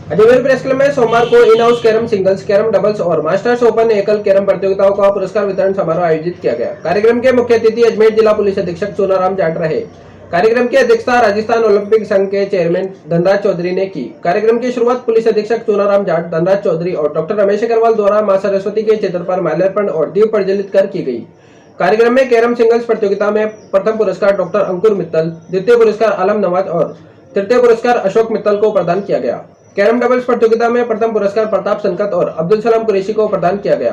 Ajmer press club में सोमवार को in house carrom singles, carrom doubles और मास्टर्स ओपन एकल कैरम प्रतियोगिताओं का पुरस्कार वितरण समारोह आयोजित किया गया। कार्यक्रम के मुख्य अतिथि अजमेर जिला पुलिस अधीक्षक चूनाराम जाट रहे। कार्यक्रम की अध्यक्षता राजस्थान ओलंपिक संघ के चेयरमैन धनराज चौधरी ने की। कार्यक्रम की शुरुआत पुलिस अधीक्षक चूनाराम जाट, धनराज चौधरी और डॉक्टर रमेश अग्रवाल द्वारा मां सरस्वती के चित्र पर माल्यार्पण और दीप प्रज्वलित कर की गई। कार्यक्रम में कैरम सिंगल्स प्रतियोगिता में प्रथम पुरस्कार डॉक्टर अंकुर मित्तल, द्वितीय पुरस्कार आलम नवाज और तृतीय पुरस्कार अशोक मित्तल को प्रदान किया गया। कैरम डबल्स प्रतियोगिता में प्रथम पुरस्कार प्रताप संकत और अब्दुल सलाम कुरैशी को प्रदान किया गया।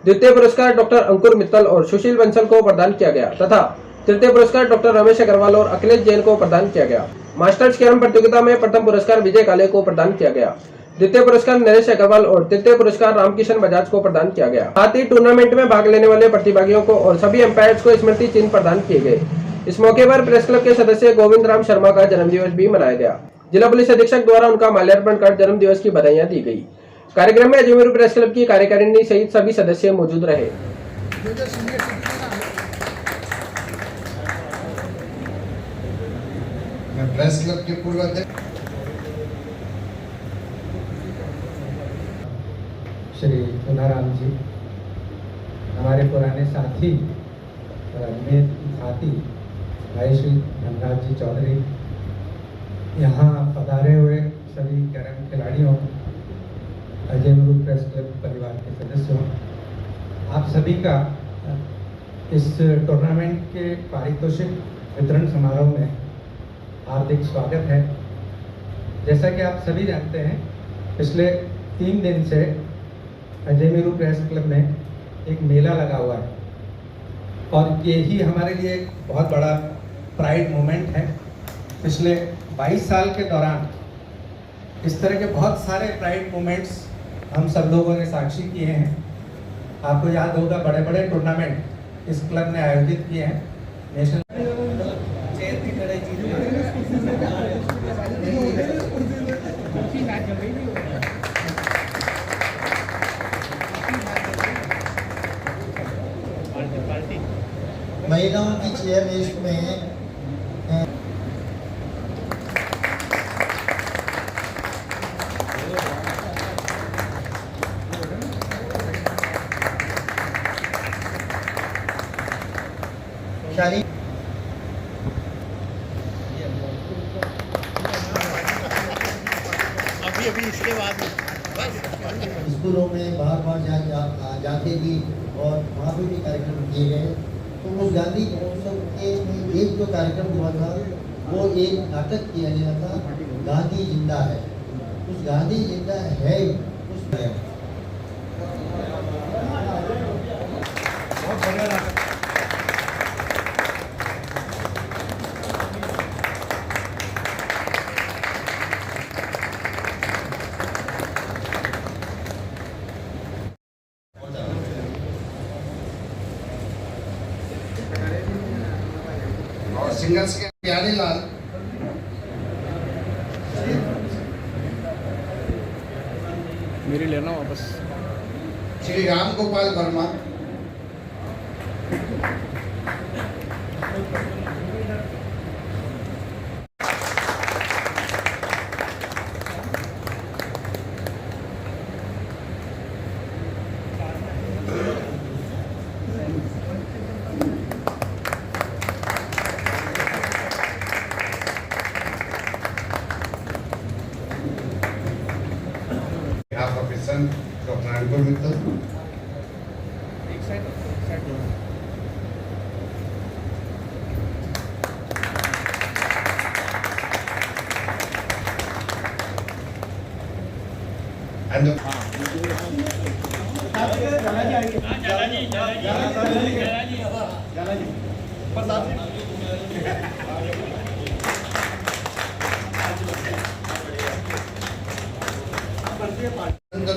द्वितीय पुरस्कार डॉक्टर अंकुर मित्तल और सुशील बंसल को प्रदान किया गया तथा तृतीय पुरस्कार डॉक्टर रमेश अग्रवाल और अखिलेश जैन को प्रदान किया गया। मास्टर्स कैरम प्रतियोगिता में प्रथम पुरस्कार विजय काले को प्रदान किया गया। द्वितीय पुरस्कार नरेश अग्रवाल और तृतीय पुरस्कार रामकिशन बजाज को प्रदान किया गया। साथ ही टूर्नामेंट में भाग लेने वाले प्रतिभागियों को और सभी एम्पायर्स को स्मृति चिन्ह प्रदान किए गए। इस मौके पर प्रेस क्लब के सदस्य गोविंद राम शर्मा का जन्मदिवस भी मनाया गया। जिला पुलिस अधीक्षक द्वारा उनका माल्यार्पण कर जन्मदिवस की बधाइयां दी गई। कार्यक्रम में अजमेर प्रेस क्लब की कार्यकारिणी सहित सभी सदस्य मौजूद रहे। मैं प्रेस क्लब के पूर्व अध्यक्ष श्री चूनाराम जी, हमारे पुराने साथी और अजमेर साथी भाई श्री धनराज जी चौधरी, यहाँ पधारे हुए सभी कैरम खिलाड़ियों, अजमेर प्रेस क्लब परिवार के सदस्यों, आप सभी का इस टूर्नामेंट के पारितोषिक वितरण समारोह में हार्दिक स्वागत है। जैसा कि आप सभी जानते हैं, पिछले 3 दिन से अजमेर प्रेस क्लब में एक मेला लगा हुआ है और ये ही हमारे लिए एक बहुत बड़ा प्राइड मोमेंट है। पिछले 22 साल के दौरान इस तरह के बहुत सारे प्राइड मोमेंट्स हम सब लोगों ने साक्षी किए हैं। आपको याद होगा, बड़े बड़े टूर्नामेंट इस क्लब ने आयोजित किए हैं। नेशनल महिलाओं की चेयर रेस में अभी इसके बाद स्कूलों में बाहर जाके भी और वहाँ पे भी कार्यक्रम किए गए। तो उस गांधी महोत्सव के एक जो कार्यक्रम हुआ था, वो एक नाटक किया गया था, गांधी जिंदा है। उस गांधी जिंदा है उस और सिंगर्स के प्यारे लाल, मेरी लेना वापस, श्री राम गोपाल वर्मा, डॉक्टर अंकुर मित्तल,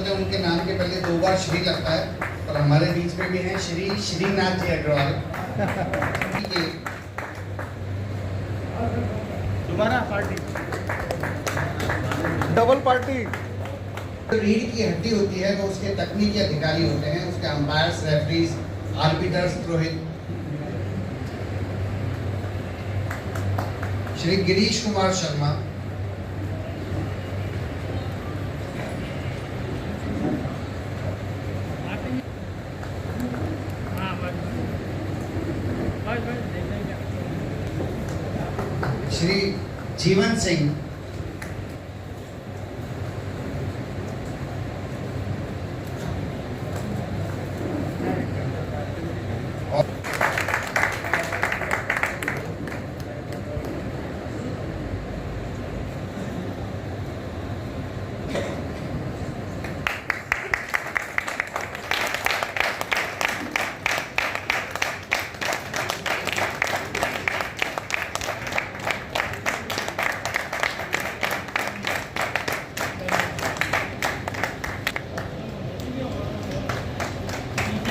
उनके नाम के पहले 2 बार श्री लगता है और हमारे बीच में भी हैं श्री श्रीनाथ जी अग्रवाल। दोबारा पार्टी, डबल पार्टी। रीढ़ की हड्डी होती है, वो उसके तकनीकी अधिकारी होते हैं, उसके अंपायर्स, रेफरीज, आर्बिटर्स, पुरोहित। श्री गिरीश कुमार शर्मा, श्री जीवन सिंह,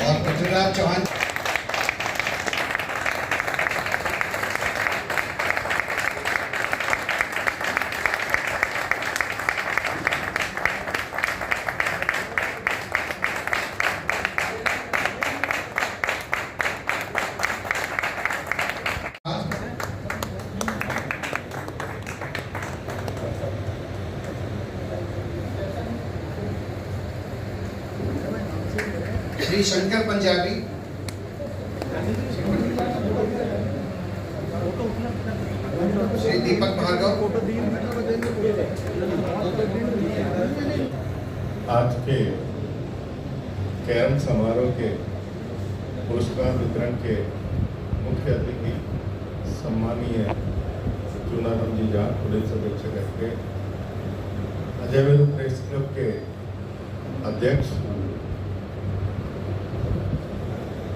और पृथ्वीराज चौहान। श्री शंकर पंजाबी, श्री दीपक भार्गव। आज के कैरम समारोह के पुरस्कार वितरण के मुख्य अतिथि सम्मानीय चूनाराम जी जाट, पुलिस अधीक्षक के अजय वेलू प्रेस क्लब के अध्यक्ष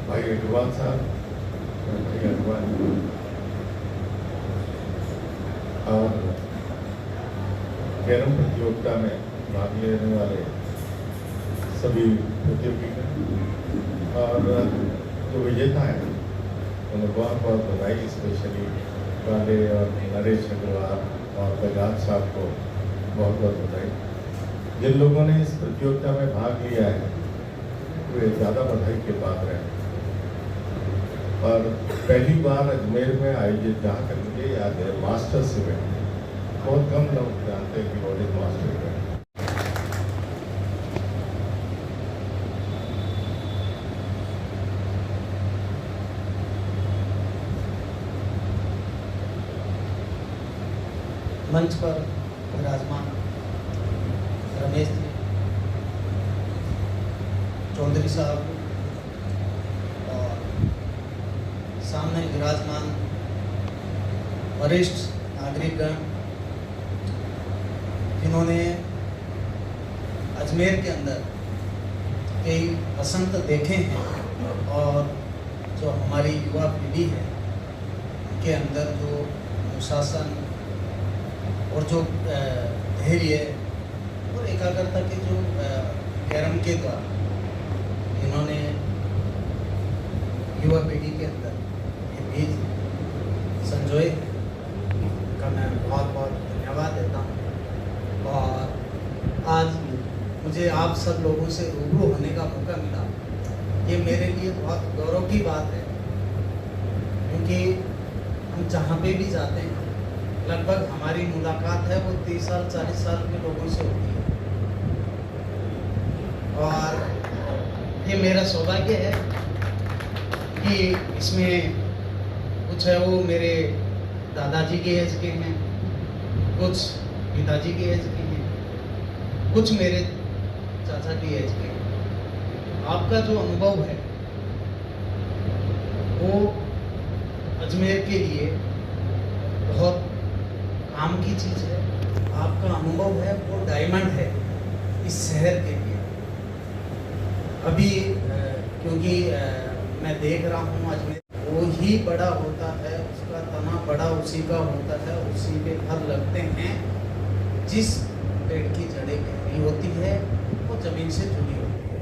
भाई अग्रवाल साहब, और कैरम प्रतियोगिता में भाग लेने वाले सभी प्रतियोगी और जो विजेता हैं उन्हें बहुत बहुत बधाई। स्पेशली वाले और नरेश अग्रवाल और बजाज साहब को बहुत बहुत बधाई। जिन लोगों ने इस प्रतियोगिता में भाग लिया है वे ज़्यादा बधाई के पात्र हैं। और पहली बार अजमेर में आयोजित जहाँ तक मुझे याद है मास्टर्स इवेंट, बहुत कम लोग जानते हैं कि वो एक मास्टर इवेंट। मंच पर विराजमान रमेश जी, चौधरी साहब और सामने विराजमान वरिष्ठ नागरिकगण, जिन्होंने अजमेर के अंदर कई वसंत देखे हैं और जो हमारी युवा पीढ़ी है के अंदर जो अनुशासन और जो धैर्य और एकाग्रता के जो कैरम के द्वारा इन्होंने युवा पीढ़ी के अंदर ये बीज संजोए का मैं बहुत बहुत धन्यवाद देता हूँ। और आज मुझे आप सब लोगों से रूबरू होने का मौका मिला, ये मेरे लिए बहुत गौरव की बात है, क्योंकि हम जहाँ पे भी जाते हैं लगभग हमारी मुलाकात है वो 30 साल 40 साल के लोगों से होती है। और ये मेरा सौभाग्य है कि इसमें कुछ है वो मेरे दादाजी के एज के हैं, कुछ पिताजी के एज के हैं, कुछ मेरे चाचा की एज के हैं। आपका जो अनुभव है वो अजमेर के लिए बहुत काम की चीज़ है। आपका अनुभव है वो डायमंड है इस शहर के लिए। अभी क्योंकि मैं देख रहा हूँ अजमेर वो ही बड़ा होता है, उसका तना बड़ा उसी का होता है, उसी के फल लगते हैं। जिस पेड़ की जड़ें गहरी होती है वो जमीन से जुड़ी होती है।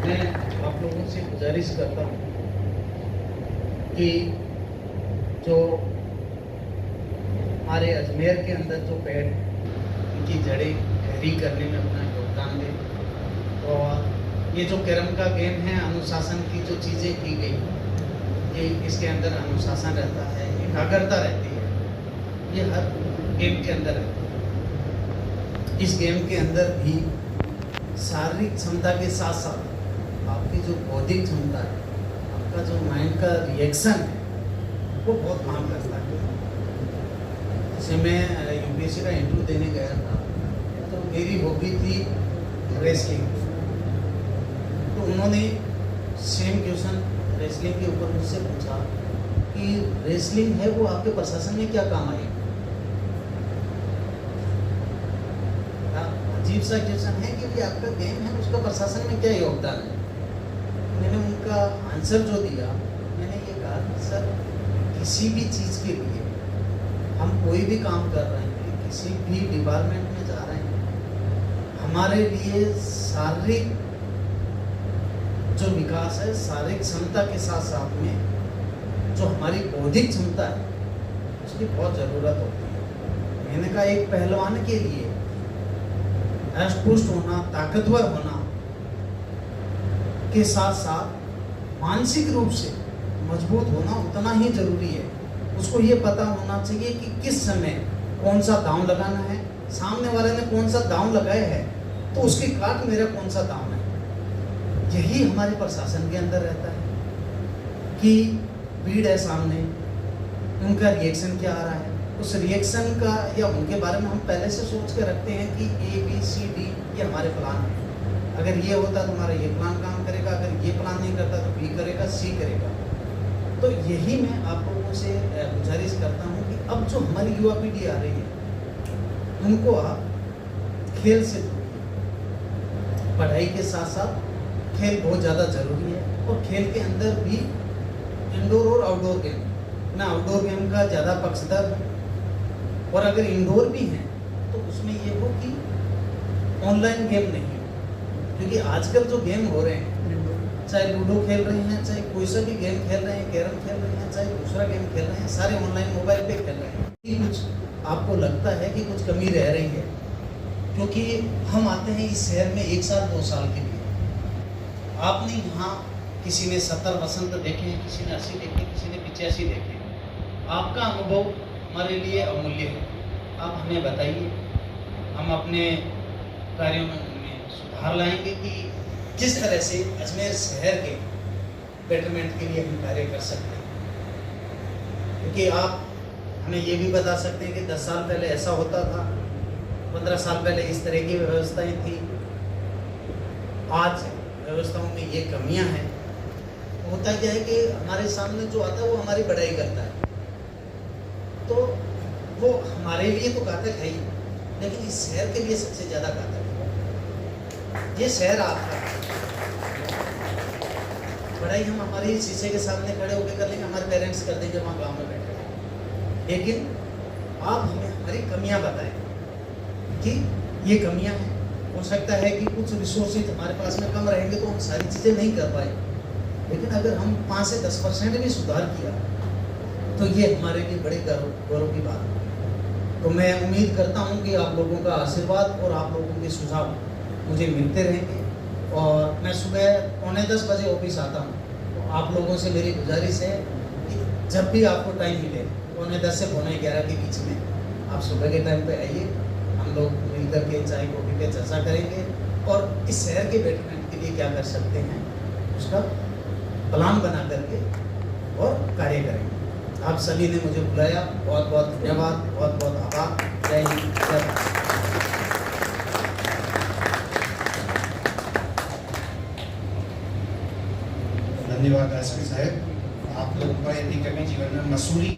मैं आप लोगों से गुजारिश करता हूँ कि जो हमारे अजमेर के अंदर जो पेड़ उनकी जड़ें गहरी करने में अपना योगदान दें। और ये जो कैरम का गेम है, अनुशासन की जो चीज़ें की गई, ये इसके अंदर अनुशासन रहता है, एकाग्रता रहती है, ये हर गेम के अंदर रहती है। इस गेम के अंदर भी शारीरिक क्षमता के साथ साथ आपकी जो बौद्धिक क्षमता है, आपका जो माइंड का रिएक्शन है, वो बहुत काम करता है। जैसे मैं यूपीएससी का इंटरव्यू देने गया था तो मेरी हॉबी थी रेसलिंग, तो उन्होंने सेम क्वेश्चन रेसलिंग के ऊपर मुझसे पूछा कि रेसलिंग है वो आपके प्रशासन में क्या काम आएगी। अजीब सा क्वेश्चन है कि आपका गेम है उसका प्रशासन में क्या योगदान है। मैंने उनका आंसर जो दिया, मैंने ये कहा कि सर किसी भी चीज़ के लिए हम कोई भी काम कर रहे हैं, किसी भी डिपार्टमेंट में जा रहे हैं, हमारे लिए शारीरिक जो विकास है, शारीरिक क्षमता के साथ साथ में जो हमारी बौद्धिक क्षमता है उसकी बहुत ज़रूरत होती है। मैंने कहा एक पहलवान के लिए हष्ट-पुष्ट होना, ताकतवर होना के साथ साथ मानसिक रूप से मजबूत होना उतना ही जरूरी है। उसको ये पता होना चाहिए कि किस समय कौन सा दांव लगाना है, सामने वाले ने कौन सा दांव लगाया है तो उसके काट मेरा कौन सा दांव है। यही हमारे प्रशासन के अंदर रहता है कि भीड़ है सामने, उनका रिएक्शन क्या आ रहा है, उस रिएक्शन का या उनके बारे में हम पहले से सोच के रखते हैं कि ABCD ये हमारे प्लान है। अगर ये होता तो हमारा ये प्लान काम करेगा, अगर ये प्लान नहीं करता तो B करेगा, C करेगा। तो यही मैं आप लोगों से गुजारिश करता हूँ कि अब जो हमारी युवा पीढ़ी आ रही है उनको आप खेल से जोड़िए। पढ़ाई के साथ साथ खेल बहुत ज़्यादा ज़रूरी है और खेल के अंदर भी इंडोर और आउटडोर गेम, मैं आउटडोर गेम का ज़्यादा पक्षधर हूँ। और अगर इंडोर भी हैं तो उसमें ये हो कि ऑनलाइन गेम नहीं हो, क्योंकि आजकल जो गेम हो रहे हैं, चाहे लूडो खेल रहे हैं, चाहे कोई सा भी गेम खेल रहे हैं, कैरम खेल रहे हैं, चाहे दूसरा गेम खेल रहे हैं, सारे ऑनलाइन मोबाइल पे खेल रहे हैं। कुछ आपको लगता है कि कुछ कमी रह रही है, क्योंकि हम आते हैं इस शहर में 1 साल 2 साल के लिए। आपने यहाँ किसी ने 70 वसंत देखे हैं, किसी ने 80 देखे, किसी ने 85 देखे। आपका अनुभव हमारे लिए अमूल्य है। आप हमें बताइए, हम अपने कार्यों में उनमें सुधार लाएंगे कि किस तरह से अजमेर शहर के बेटरमेंट के लिए हम कार्य कर सकते हैं। क्योंकि आप हमें ये भी बता सकते हैं कि 10 साल पहले ऐसा होता था, 15 साल पहले इस तरह की व्यवस्थाएं थी, आज व्यवस्थाओं में ये कमियां हैं। होता क्या है कि हमारे सामने जो आता है वो हमारी बढ़ाई करता है, तो वो हमारे लिए तो घातक है ही, लेकिन इस शहर के लिए सबसे ज़्यादा घातक है। ये शहर आपका है। पढ़ाई हम हमारे शीशे के सामने खड़े होकर कर लेंगे, हमारे पेरेंट्स कर देंगे वहाँ गाँव में बैठे, लेकिन आप हमें हमारी कमियाँ बताएं कि ये कमियाँ हैं। हो सकता है कि कुछ रिसोर्सेज हमारे पास में कम रहेंगे तो हम सारी चीज़ें नहीं कर पाए, लेकिन अगर हम 5 से 10% भी सुधार किया तो ये हमारे लिए बड़े गौरव की बात है। तो मैं उम्मीद करता हूँ कि आप लोगों का आशीर्वाद और आप लोगों के सुझाव मुझे मिलते रहेंगे। और मैं सुबह 9:45 बजे ऑफिस आता हूँ, तो आप लोगों से मेरी गुजारिश है कि जब भी आपको टाइम मिले 9:10 से 11:15 के बीच में आप सुबह के टाइम पे आइए, हम लोग मिलकर के चाय कॉफी पे चर्चा करेंगे और इस शहर के बेटरमेंट के लिए क्या कर सकते हैं उसका प्लान बना करके और कार्य करेंगे। आप सभी ने मुझे बुलाया, बहुत बहुत धन्यवाद, बहुत बहुत आभार। जय हिंद, जय भारत। धन्यवाद एसपी साहब, आप लोगों का यदि कभी जीवन में मसूरी